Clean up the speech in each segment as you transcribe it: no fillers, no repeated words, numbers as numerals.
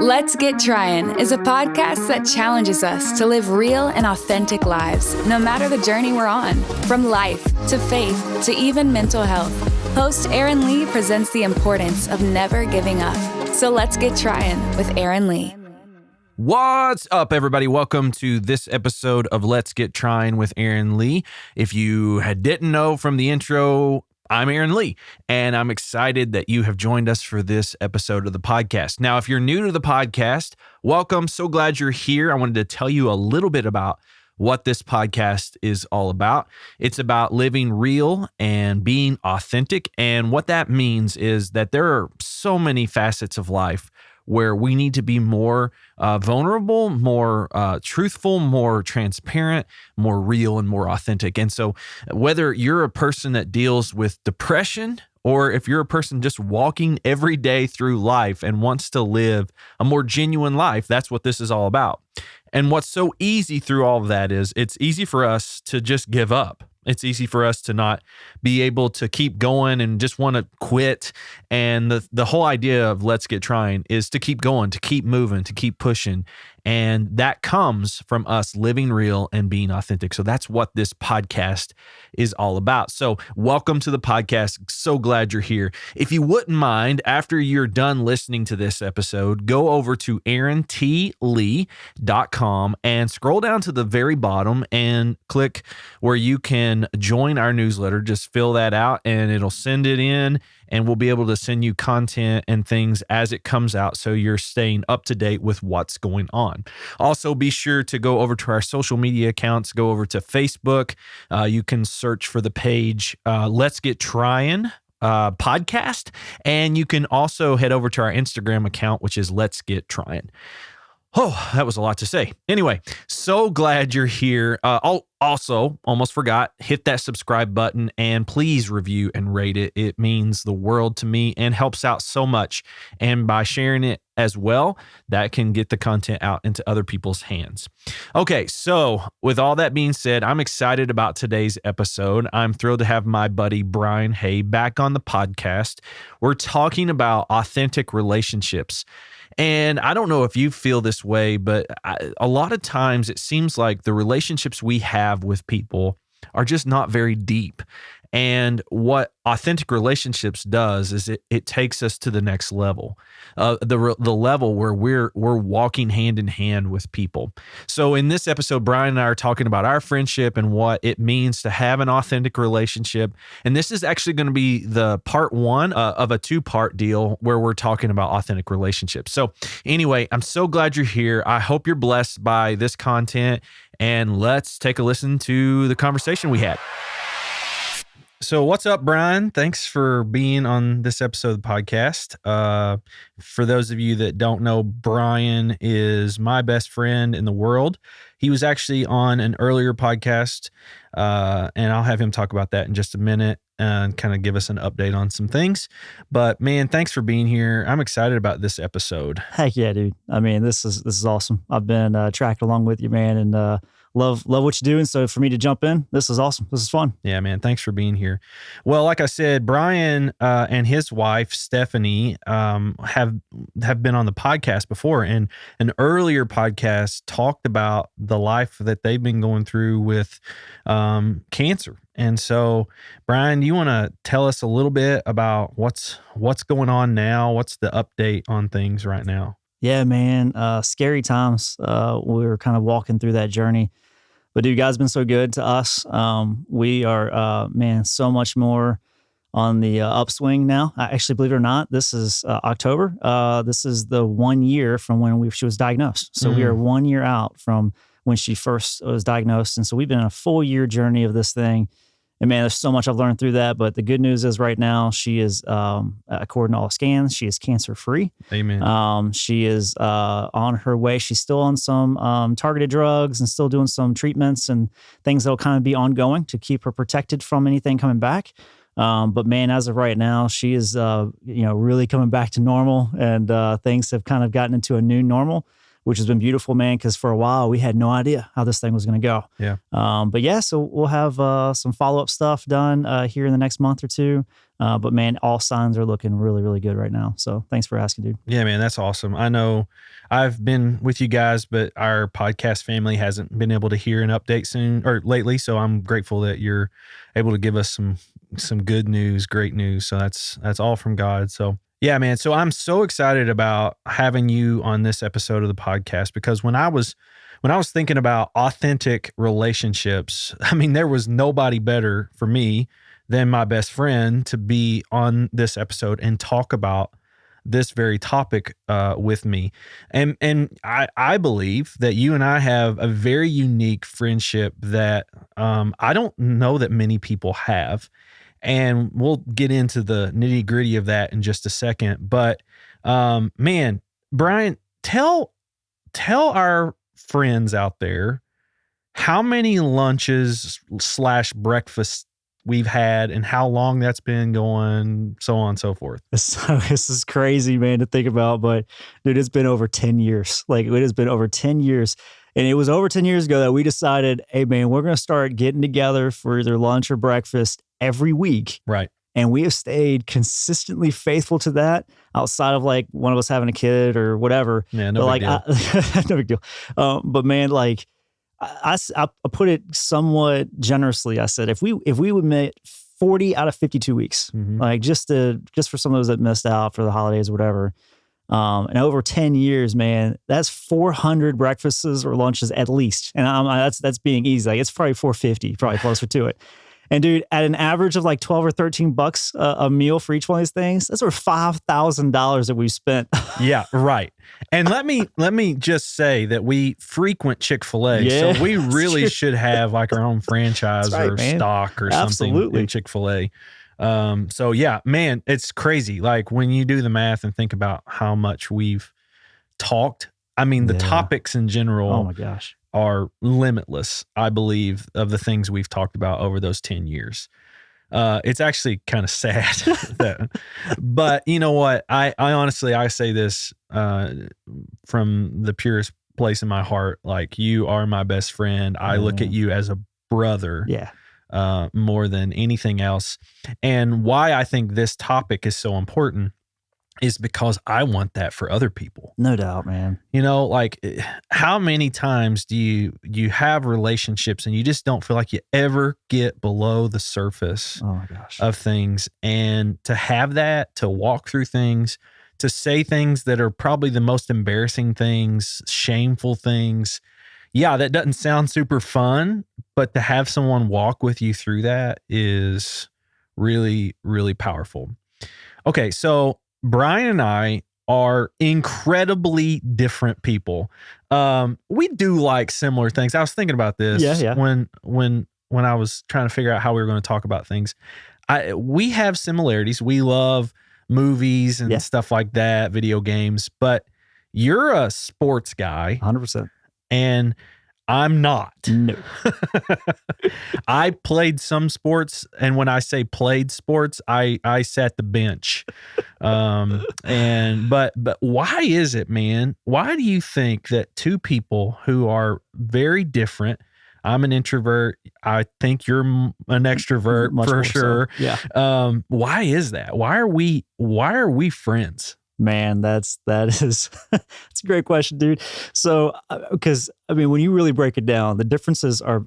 Let's Get Tryin is a podcast that challenges us to live real and authentic lives, no matter the journey we're on, from life to faith to even mental health. Host Aaron Lee presents the importance of never giving up. So let's get Tryin with Aaron Lee. What's up, everybody? Welcome to this episode of Let's Get Tryin with Aaron Lee. If you didn't know from the intro, I'm Aaron Lee, and I'm excited that you have joined us for this episode of the podcast. Now, if you're new to the podcast, welcome. So glad you're here. I wanted to tell you a little bit about what this podcast is all about. It's about living real and being authentic. And what that means is that there are so many facets of life where we need to be more vulnerable, more truthful, more transparent, more real, and more authentic. And so whether you're a person that deals with depression, or if you're a person just walking every day through life and wants to live a more genuine life, that's what this is all about. And what's so easy through all of that is it's easy for us to just give up. It's easy for us to not be able to keep going and just want to quit. And the whole idea of Let's Get Tryin is to keep going, to keep moving, to keep pushing. And that comes from us living real and being authentic. So that's what this podcast is all about. So welcome to the podcast. So glad you're here. If you wouldn't mind, after you're done listening to this episode, go over to aarontlee.com and scroll down to the very bottom and click where you can join our newsletter. Just fill that out and it'll send it in, and we'll be able to send you content and things as it comes out, so you're staying up to date with what's going on. Also, be sure to go over to our social media accounts. Go over to Facebook. You can search for the page Let's Get Tryin podcast, and you can also head over to our Instagram account, which is Let's Get Tryin. Oh, that was a lot to say. Anyway, so glad you're here. Also, almost forgot, hit that subscribe button and please review and rate it. It means the world to me and helps out so much. And by sharing it as well, that can get the content out into other people's hands. Okay, so with all that being said, I'm excited about today's episode. I'm thrilled to have my buddy Brian Hay back on the podcast. We're talking about authentic relationships. And I don't know if you feel this way, but a lot of times it seems like the relationships we have with people are just not very deep. And what authentic relationships does is it takes us to the next level, the level where we're walking hand in hand with people. So in this episode, Brian and I are talking about our friendship and what it means to have an authentic relationship. And this is actually going to be the part one of a two-part deal where we're talking about authentic relationships. So anyway, I'm so glad you're here. I hope you're blessed by this content, and let's take a listen to the conversation we had. So what's up, Brian? Thanks for being on this episode of the podcast. For those of you that don't know, Brian is my best friend in the world. He was actually on an earlier podcast, and I'll have him talk about that in just a minute and kind of give us an update on some things. But man, thanks for being here. I'm excited about this episode. Heck yeah, dude. I mean, this is awesome. I've been tracking along with you, man, and love what you do. And so for me to jump in, this is awesome. This is fun. Yeah, man. Thanks for being here. Well, like I said, Brian and his wife, Stephanie, have been on the podcast before, and an earlier podcast talked about the life that they've been going through with cancer. And so, Brian, do you want to tell us a little bit about what's going on now? What's the update on things right now? Yeah, man. Scary times. We were kind of walking through that journey. But dude, God's been so good to us. We are, man, so much more on the upswing now. Actually, believe it or not, this is October. This is the 1 year from when she was diagnosed. So we are 1 year out from when she first was diagnosed. And so we've been on a full year journey of this thing. And man, there's so much I've learned through that. But the good news is right now she is, according to all scans, she is cancer-free. Amen. She is on her way. She's still on some targeted drugs and still doing some treatments and things that will kind of be ongoing to keep her protected from anything coming back. But man, as of right now, she is, really coming back to normal, and things have kind of gotten into a new normal, which has been beautiful, man, because for a while we had no idea how this thing was going to go. Yeah. But yeah, so we'll have some follow-up stuff done here in the next month or two. But man, all signs are looking really, really good right now. So thanks for asking, dude. Yeah, man, that's awesome. I know I've been with you guys, but our podcast family hasn't been able to hear an update soon or lately. So I'm grateful that you're able to give us some good news, great news. So that's all from God. So yeah, man. So I'm so excited about having you on this episode of the podcast, because when I was thinking about authentic relationships, I mean, there was nobody better for me than my best friend to be on this episode and talk about this very topic with me. And I believe that you and I have a very unique friendship that I don't know that many people have. And we'll get into the nitty gritty of that in just a second. But man, Brian, tell our friends out there how many lunches / breakfasts we've had and how long that's been going, so on and so forth. So this is crazy, man, to think about. But dude, it's been over 10 years. Like, it has been over 10 years. And it was over 10 years ago that we decided, hey, man, we're going to start getting together for either lunch or breakfast every week. Right. And we have stayed consistently faithful to that, outside of like one of us having a kid or whatever. Yeah, no big deal. No big deal. But man, like, I put it somewhat generously. I said, if we would make 40 out of 52 weeks, like just for some of those that missed out for the holidays or whatever, and over 10 years, man, that's 400 breakfasts or lunches at least. And that's being easy. Like, it's probably 450, probably closer to it. And dude, at an average of like 12 or 13 bucks a meal for each one of these things, that's over $5,000 that we've spent. Yeah, right. And let me just say that we frequent Chick-fil-A, Yeah, so we really should have like our own franchise right, or man. stock or something Absolutely. in Chick-fil-A. So yeah, man, it's crazy. Like, when you do the math and think about how much we've talked, I mean, the topics in general, Oh my gosh, are limitless, I believe, of the things we've talked about over those 10 years. It's actually kind of sad but you know what? I honestly, I say this from the purest place in my heart. Like, you are my best friend. I look at you as a brother. Yeah. More than anything else. And why I think this topic is so important is because I want that for other people. No doubt, man. You know, like, how many times do you have relationships and you just don't feel like you ever get below the surface Oh my gosh. of things? And to have that, to walk through things, to say things that are probably the most embarrassing things, shameful things. Yeah, that doesn't sound super fun, but to have someone walk with you through that is really, really powerful. Okay, so Brian and I are incredibly different people. We do like similar things. I was thinking about this when I was trying to figure out how we were going to talk about things. We have similarities. We love movies and stuff like that, video games, but you're a sports guy. 100%. And I'm not. No. I played some sports, and when I say played sports, I sat the bench. But why is it, man? Why do you think that two people who are very different? I'm an introvert. I think you're an extrovert for sure. So. Yeah. Why is that? Why are we friends? Man, that is that's a great question, dude. So, because I mean, when you really break it down, the differences are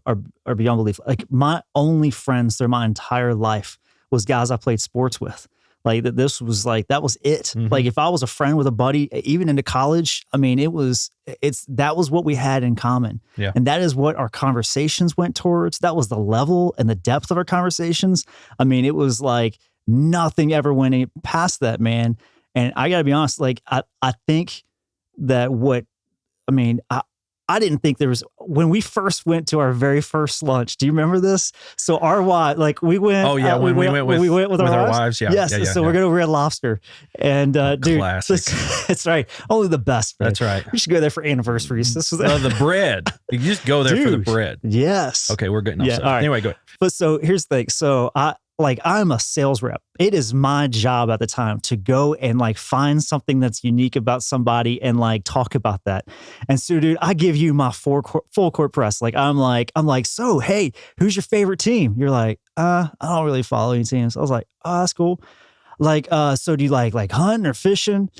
beyond belief. Like, my only friends through my entire life was guys I played sports with. Like, that was it. Mm-hmm. Like, if I was a friend with a buddy, even into college, I mean, that was what we had in common. Yeah. And that is what our conversations went towards. That was the level and the depth of our conversations. I mean, it was like nothing ever went past that, man. And I got to be honest, like, I think that I didn't think there was, when we first went to our very first lunch, do you remember this? So our wife, like, we went. Oh yeah, when we went with our wives. Yeah. Yes. Yeah, so we're going to Red Lobster. And dude, classic. That's right. Only the best. Man. That's right. We should go there for anniversaries. This was the bread. You just go there for the bread. Yes. Okay, we're getting off. Yeah. All right. Anyway, go ahead. But so here's the thing. So like I'm a sales rep. It is my job at the time to go and like find something that's unique about somebody and like talk about that. And so, dude, I give you my full court press. Like, I'm like, so, hey, who's your favorite team? You're like, I don't really follow any teams. I was like, oh, that's cool. Like, so do you like hunting or fishing?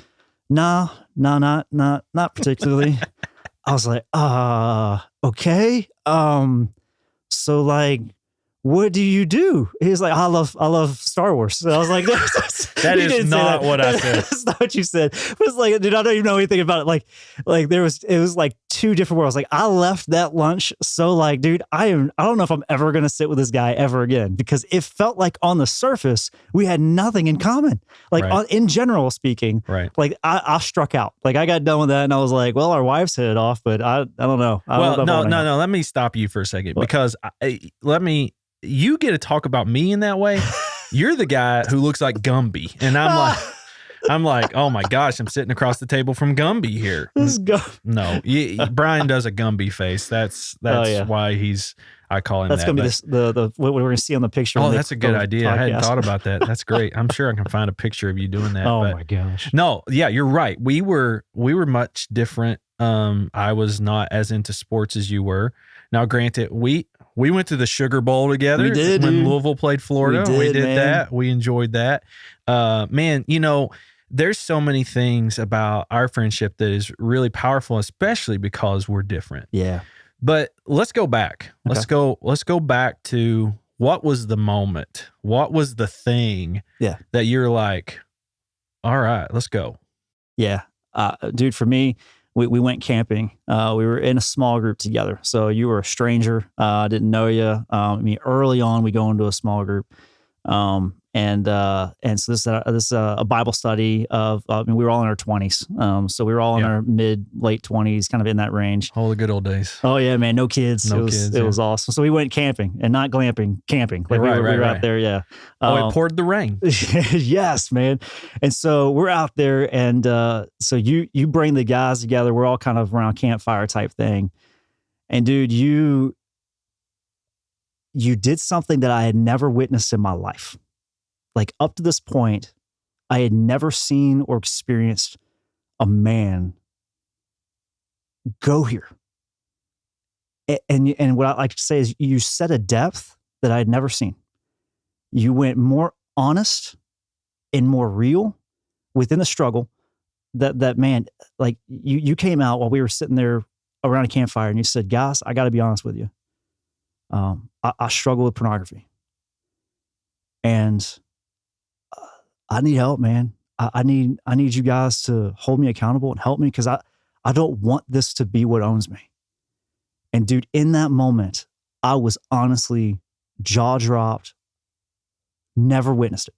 Nah, not particularly. I was like, okay. So like, what do you do? He's like, I love Star Wars. So I was like, that is not what I said. That's not what you said. But it's like, dude, I don't even know anything about it. Like it was like two different worlds. Like I left that lunch. So like, dude, I don't know if I'm ever going to sit with this guy ever again, because it felt like on the surface, we had nothing in common. Like in general speaking, like I struck out. Like I got done with that and I was like, well, our wives hit it off, but I don't know. No. Let me stop you for a second, because you get to talk about me in that way. You're the guy who looks like Gumby. And I'm like, oh my gosh, I'm sitting across the table from Gumby here. No, Brian does a Gumby face. That's why I call him that. That's going to be the what we're going to see on the picture. Oh, that's a good idea. Podcast. I hadn't thought about that. That's great. I'm sure I can find a picture of you doing that. Oh my gosh. No, yeah, you're right. We were much different. I was not as into sports as you were. Now, granted, we went to the Sugar Bowl together. We did, when dude. Louisville played Florida. We did that. We enjoyed that. Man, there's so many things about our friendship that is really powerful, especially because we're different. Yeah. But let's go back. Okay. Let's go back to what was the moment? What was the thing that you're like, all right, let's go. Yeah. Dude, for me, we went camping. We were in a small group together. So you were a stranger. I didn't know you. Early on, we go into a small group. And so this is a Bible study of, we were all in our 20s. So we were all in our late 20s, kind of in that range. All the good old days. Oh yeah, man. No kids. It was awesome. So we went camping, and not glamping, camping. Like we were out there. Yeah. It poured the rain. Yes, man. And so we're out there, and so you bring the guys together. We're all kind of around campfire type thing. And dude, you did something that I had never witnessed in my life. Like up to this point, I had never seen or experienced a man go here. And what I like to say is you set a depth that I had never seen. You went more honest and more real within the struggle. That man, like you came out while we were sitting there around a campfire, and you said, guys, I got to be honest with you. I struggle with pornography, and I need help, man. I need you guys to hold me accountable and help me, because I don't want this to be what owns me. And dude, in that moment, I was honestly jaw dropped, never witnessed it.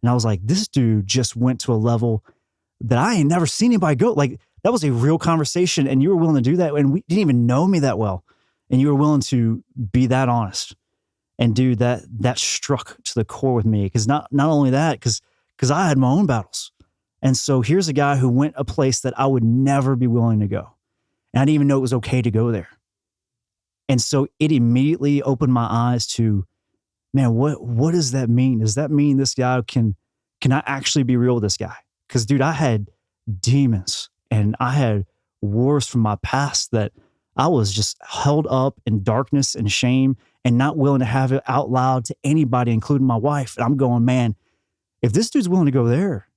And I was like, this dude just went to a level that I ain't never seen anybody go. Like, that was a real conversation, and you were willing to do that, and we didn't even know me that well. And you were willing to be that honest. And dude, that struck to the core with me, because not only that, because I had my own battles. And so here's a guy who went a place that I would never be willing to go. And I didn't even know it was okay to go there. And so it immediately opened my eyes to, man, what does that mean? Does that mean this guy can I actually be real with this guy? Because dude, I had demons and I had wars from my past that I was just held up in darkness and shame and not willing to have it out loud to anybody, including my wife. And I'm going, man, if this dude's willing to go there,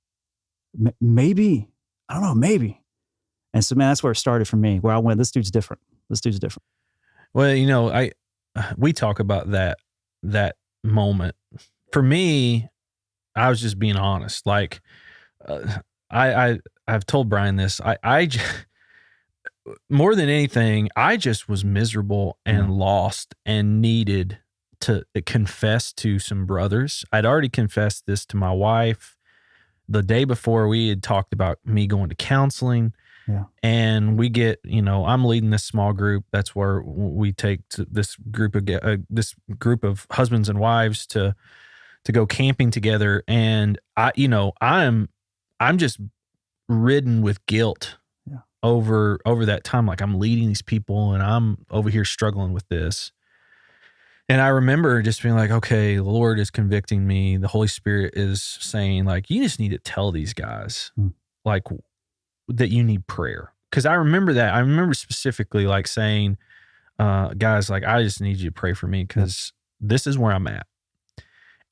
maybe, I don't know, maybe. And so, man, that's where it started for me, where I went, this dude's different. This dude's different. Well, we talk about that moment. For me, I was just being honest. Like, I've told Brian this. I more than anything, I just was miserable and lost and needed to confess to some brothers. I'd already confessed this to my wife the day before. We had talked about me going to counseling. Yeah. And we get, I'm leading this small group. That's where we take this group of husbands and wives to go camping together. And I'm just ridden with guilt over that time. Like, I'm leading these people and I'm over here struggling with this. And I remember just being like, okay, the Lord is convicting me. The Holy Spirit is saying, like, you just need to tell these guys, like, that you need prayer. Because I remember that. I remember specifically, like, saying, guys, like, I just need you to pray for me because this is where I'm at.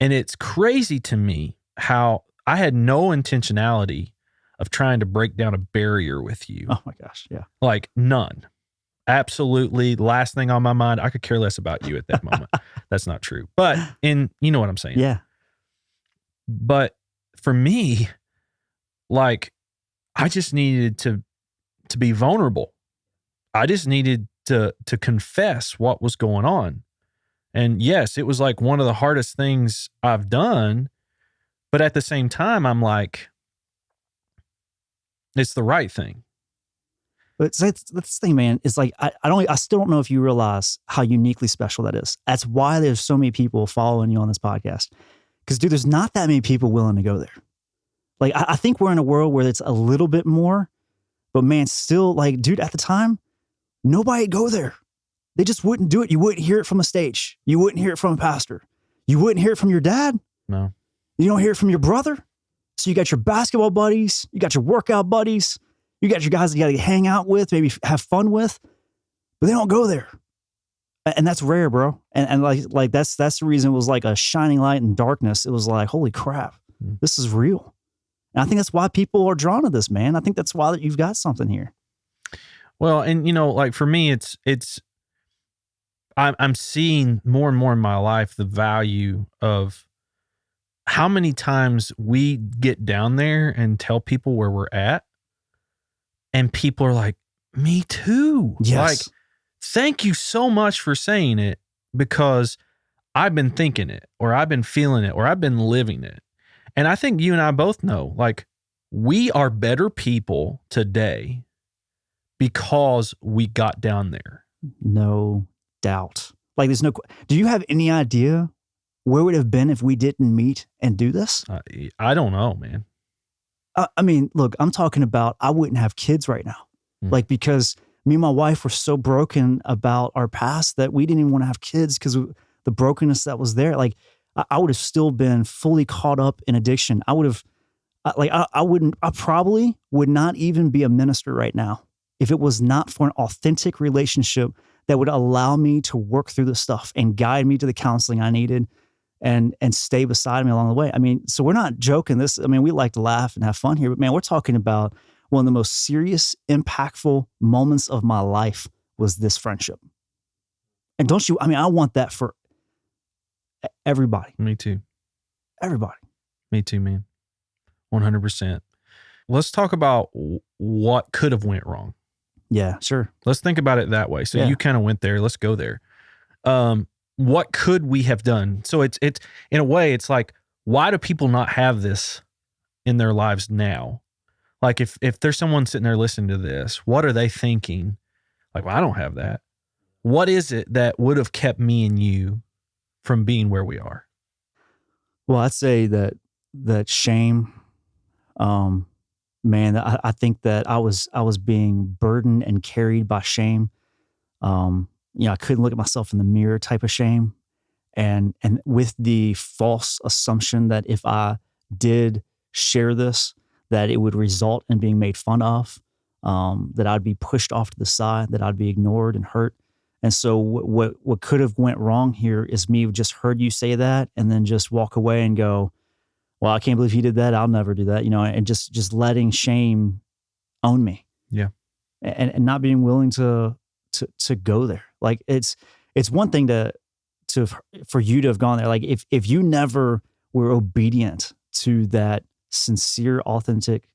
And it's crazy to me how I had no intentionality of trying to break down a barrier with you. Oh my gosh. Yeah. Like, none. Absolutely. Last thing on my mind, I could care less about you at that moment. That's not true. But you know what I'm saying? Yeah. But for me, like, I just needed to be vulnerable. I just needed to confess what was going on. And yes, it was like one of the hardest things I've done. But at the same time, I'm like, it's the right thing. But that's the thing, man. It's like, I still don't know if you realize how uniquely special that is. That's why there's so many people following you on this podcast. Because, dude, there's not that many people willing to go there. Like, I think we're in a world where it's a little bit more, but man, still, like, dude, at the time, nobody'd go there. They just wouldn't do it. You wouldn't hear it from a stage. You wouldn't hear it from a pastor. You wouldn't hear it from your dad. No. You don't hear it from your brother. So you got your basketball buddies. You got your workout buddies. You got your guys that you got to hang out with, maybe have fun with, but they don't go there. And that's rare, bro. And like that's the reason it was like a shining light in darkness. It was like, holy crap, this is real. And I think that's why people are drawn to this, man. I think that's why you've got something here. Well, and you know, like for me, I'm seeing more and more in my life the value of how many times we get down there and tell people where we're at. And people are like, me too. Yes. Like, thank you so much for saying it because I've been thinking it or I've been feeling it or I've been living it. And I think you and I both know, like, we are better people today because we got down there. No doubt. Like, do you have any idea where would have been if we didn't meet and do this? I don't know, man. I mean, look, I'm talking about I wouldn't have kids right now. Like, because me and my wife were so broken about our past that we didn't even want to have kids because of the brokenness that was there. Like, I would have still been fully caught up in addiction. I would have, I probably would not even be a minister right now if it was not for an authentic relationship that would allow me to work through the stuff and guide me to the counseling I needed and stay beside me along the way. I mean, so we're not joking this. I mean, we like to laugh and have fun here, but man, we're talking about one of the most serious, impactful moments of my life was this friendship. And don't you, I mean, I want that for everybody. Me too. Everybody. Me too, man. 100%. Let's talk about what could have went wrong. Yeah, sure. Let's think about it that way. So you kind of went there. Let's go there. What could we have done? So it's in a way, it's like, why do people not have this in their lives now? Like if there's someone sitting there listening to this, what are they thinking? Like, well, I don't have that. What is it that would have kept me and you from being where we are? Well, I'd say that shame, man, I think that I was being burdened and carried by shame. I couldn't look at myself in the mirror type of shame. And with the false assumption that if I did share this, that it would result in being made fun of, that I'd be pushed off to the side, that I'd be ignored and hurt. And so what could have went wrong here is me just heard you say that and then just walk away and go, well, I can't believe he did that. I'll never do that, and just letting shame own me. Yeah. And not being willing to go there. Like it's one thing for you to have gone there. Like if you never were obedient to that sincere, authentic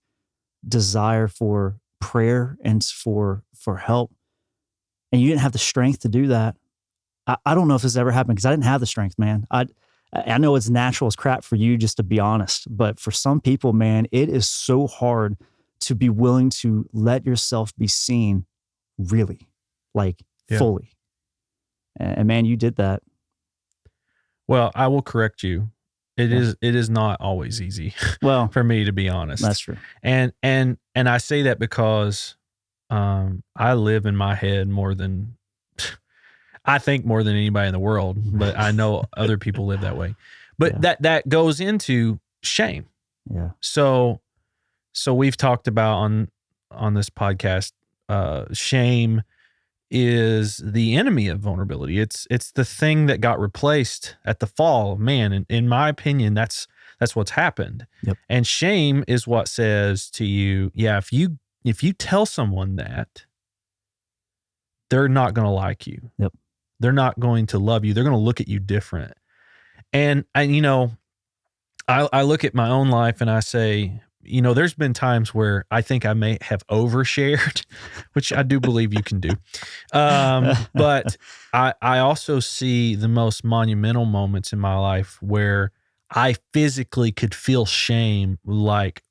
desire for prayer and for help, and you didn't have the strength to do that, I don't know if this ever happened because I didn't have the strength, man. I know it's natural as crap for you, just to be honest, but for some people, man, it is so hard to be willing to let yourself be seen really, like fully. And man, you did that. Well, I will correct you. It is not always easy. Well, for me, to be honest. That's true. And I say that because I live in my head more than I think more than anybody in the world, but I know other people live that way. But that goes into shame. Yeah. So we've talked about on this podcast, shame is the enemy of vulnerability. It's the thing that got replaced at the fall of man. And in my opinion, that's what's happened. Yep. And shame is what says to you, if you tell someone that, they're not going to like you. Yep. They're not going to love you. They're going to look at you different. And I look at my own life and I say, there's been times where I think I may have overshared, which I do believe you can do. But I also see the most monumental moments in my life where I physically could feel shame, like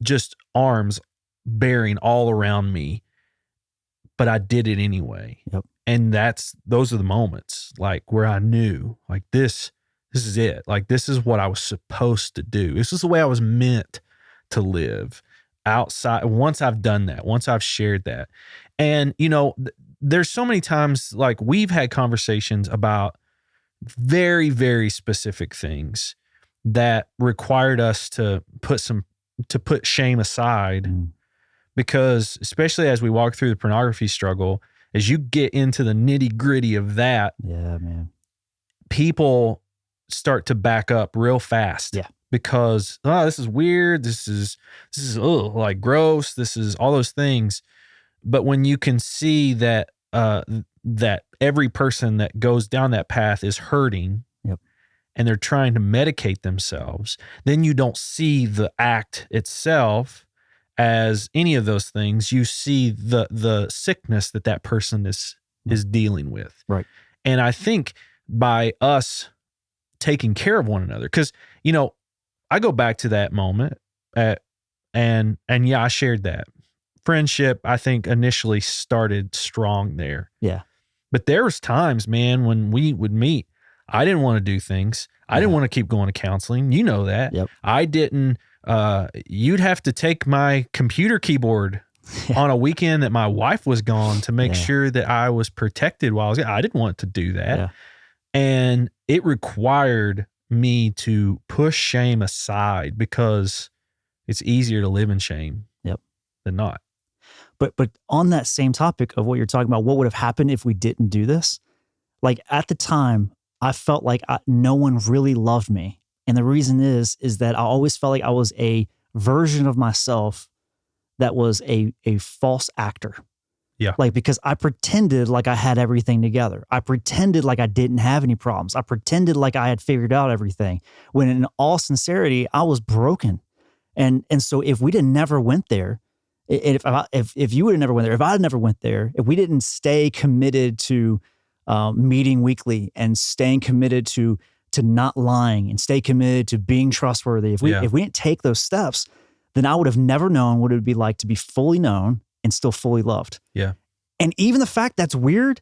just arms bearing all around me, but I did it anyway. Yep. And those are the moments like where I knew like this is it. Like, this is what I was supposed to do. This is the way I was meant to live outside. Once I've done that, once I've shared that. And, there's so many times like we've had conversations about very, very specific things that required us to put shame aside. Because especially as we walk through the pornography struggle, as you get into the nitty gritty of that, people start to back up real fast. Yeah. Because, this is weird. This is like gross. This is all those things. But when you can see that, that every person that goes down that path is hurting, and they're trying to medicate themselves, then you don't see the act itself as any of those things. You see the sickness that person is dealing with. Right. And I think by us taking care of one another, because, I go back to that moment and I shared that friendship. I think initially started strong there. Yeah. But there was times, man, when we would meet, I didn't want to do things. I didn't want to keep going to counseling. You know that. Yep. I didn't. You'd have to take my computer keyboard on a weekend that my wife was gone to make sure that I was protected while I was gone. I didn't want to do that. Yeah. And it required me to push shame aside because it's easier to live in shame than not. But on that same topic of what you're talking about, what would have happened if we didn't do this? Like at the time, I felt like no one really loved me. And the reason is that I always felt like I was a version of myself that was a false actor. Yeah. Like, because I pretended like I had everything together. I pretended like I didn't have any problems. I pretended like I had figured out everything, when in all sincerity, I was broken. And so if we never went there, if you would have never went there, if I had never went there, if we didn't stay committed to meeting weekly and staying committed to not lying and stay committed to being trustworthy, if we didn't take those steps, then I would have never known what it would be like to be fully known and still fully loved. Yeah. And even the fact that's weird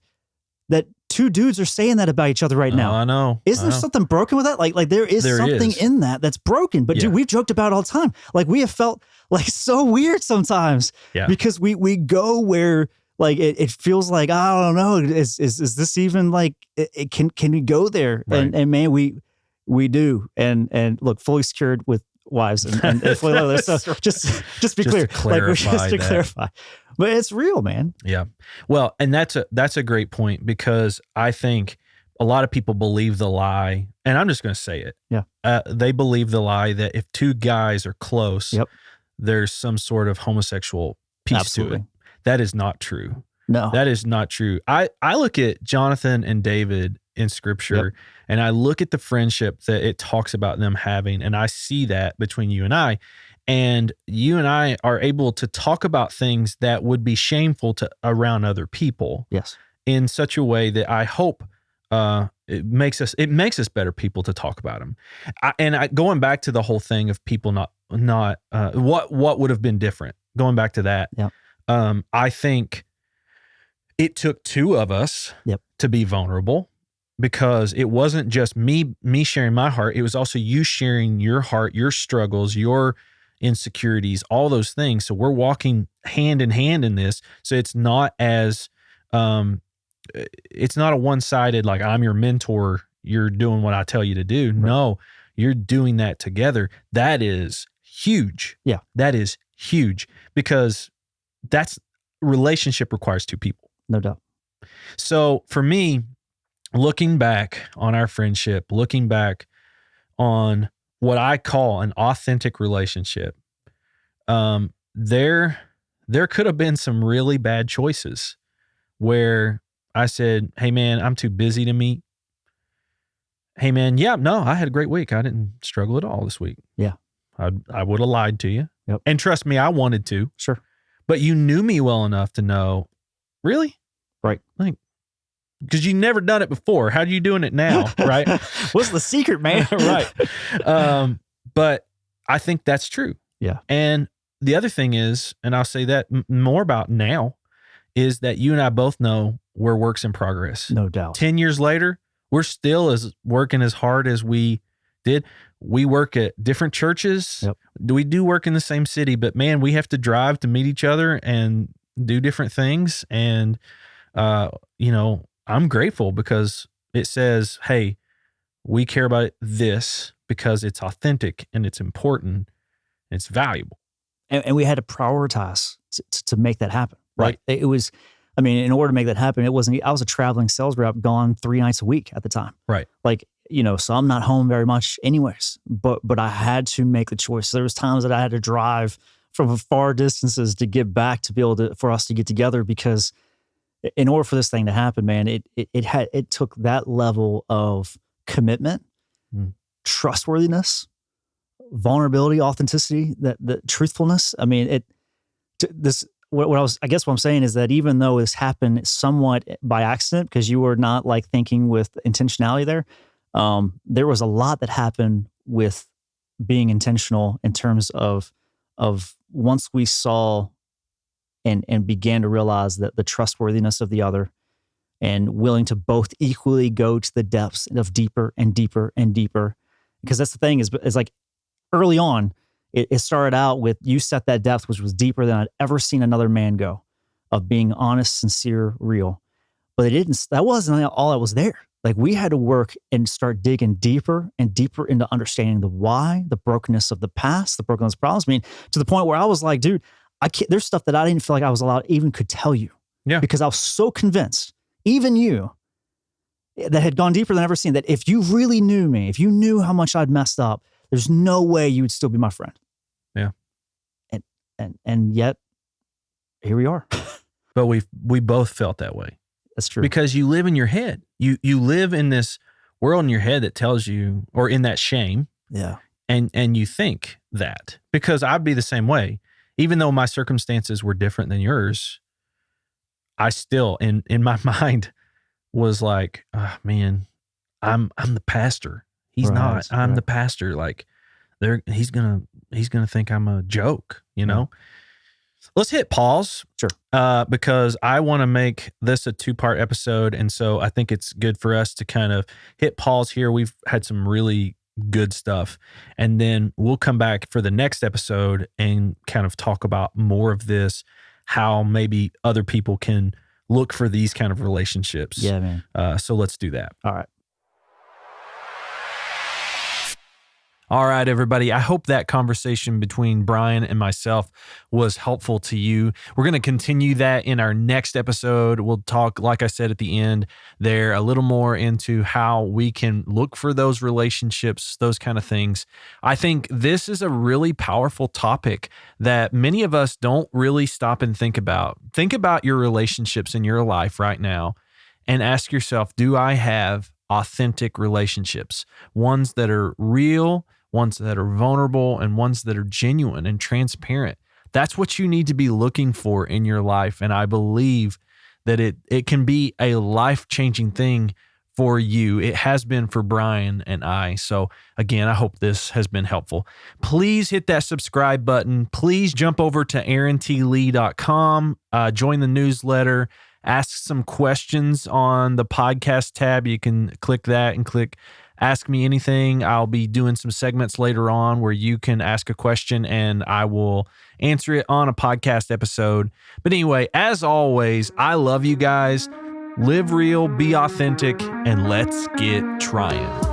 that two dudes are saying that about each other right now. I know. Isn't there something broken with that? Like there is something in that's broken. But dude, we've joked about it all the time. Like we have felt like so weird sometimes because we go where like it feels like, I don't know, is this even like can we go there? Right. And man, we do. And look, fully secured with wives and fully loaded. So just be clear. Just to clarify. But it's real, man. Yeah. Well, and that's a great point, because I think a lot of people believe the lie, and I'm just going to say it. Yeah. They believe the lie that if two guys are close, there's some sort of homosexual piece to it. That is not true. No. That is not true. I look at Jonathan and David in scripture, and I look at the friendship that it talks about them having, and I see that between you and I. And you and I are able to talk about things that would be shameful to around other people. Yes. In such a way that I hope it makes us better people to talk about them. Going back to the whole thing of people not what would have been different. Going back to that. Yep. I think it took two of us to be vulnerable, because it wasn't just me sharing my heart. It was also you sharing your heart, your struggles, your insecurities, all those things. So we're walking hand in hand in this. So it's not as it's not a one-sided, like, I'm your mentor, you're doing what I tell you to do. Right. No, you're doing that together. That is huge. Yeah. That is huge, because relationship requires two people. No doubt. So for me, looking back on our friendship, looking back on what I call an authentic relationship, there could have been some really bad choices where I said, hey man, I'm too busy to meet. Hey man, yeah, no, I had a great week. I didn't struggle at all this week. Yeah. I would have lied to you. Yep. And trust me, I wanted to. Sure. But you knew me well enough to know, really? Right. Like, because you never done it before. How are you doing it now? Right. What's the secret, man? Right. But I think that's true. Yeah. And the other thing is, and I'll say that more about now, is that you and I both know we're works in progress. No doubt. 10 years later, we're still working as hard as we did. We work at different churches. Yep. We do work in the same city, but man, we have to drive to meet each other and do different things. And, I'm grateful because it says, hey, we care about this because it's authentic and it's important and it's valuable. And we had to prioritize to make that happen. Right. It was, in order to make that happen, I was a traveling sales rep, gone 3 nights a week at the time. Right. So I'm not home very much anyways, but I had to make the choice. There was times that I had to drive from far distances to get back to be able for us to get together, because in order for this thing to happen, man, it took that level of commitment, trustworthiness, vulnerability, authenticity, that truthfulness. What I'm saying is that even though this happened somewhat by accident, because you were not like thinking with intentionality there was a lot that happened with being intentional in terms of once we saw and began to realize that the trustworthiness of the other, and willing to both equally go to the depths of deeper and deeper and deeper. Because that's the thing is like early on, it started out with you set that depth, which was deeper than I'd ever seen another man go, of being honest, sincere, real. But that wasn't all that was there. Like, we had to work and start digging deeper and deeper into understanding the why, the brokenness of the past, the brokenness of problems. To the point where I was like, dude, there's stuff that I didn't feel like I was allowed, even could tell you. Yeah. Because I was so convinced, even you, that had gone deeper than I've ever seen, that if you really knew me, if you knew how much I'd messed up, there's no way you would still be my friend. Yeah. And yet, here we are. But we both felt that way. That's true. Because you live in your head. You live in this world in your head that tells you, or in that shame. Yeah. And you think that. Because I'd be the same way. Even though my circumstances were different than yours, I still, in my mind, was like, oh, man, I'm the pastor. He's not. I'm the pastor. Like, he's gonna think I'm a joke, you know? Let's hit pause. Sure. Because I want to make this a 2-part episode. And so I think it's good for us to kind of hit pause here. We've had some really good stuff. And then we'll come back for the next episode and kind of talk about more of this, how maybe other people can look for these kind of relationships. Yeah, man. So let's do that. All right. All right, everybody. I hope that conversation between Brian and myself was helpful to you. We're going to continue that in our next episode. We'll talk, like I said at the end there, a little more into how we can look for those relationships, those kind of things. I think this is a really powerful topic that many of us don't really stop and think about. Think about your relationships in your life right now and ask yourself, do I have authentic relationships? Ones that are real, ones that are vulnerable, and ones that are genuine and transparent. That's what you need to be looking for in your life. And I believe that it can be a life-changing thing for you. It has been for Brian and I. So again, I hope this has been helpful. Please hit that subscribe button. Please jump over to aarontlee.com, join the newsletter, ask some questions on the podcast tab. You can click that and click ask me anything. I'll be doing some segments later on where you can ask a question and I will answer it on a podcast episode. But anyway, as always, I love you guys. Live real, be authentic, and let's get trying.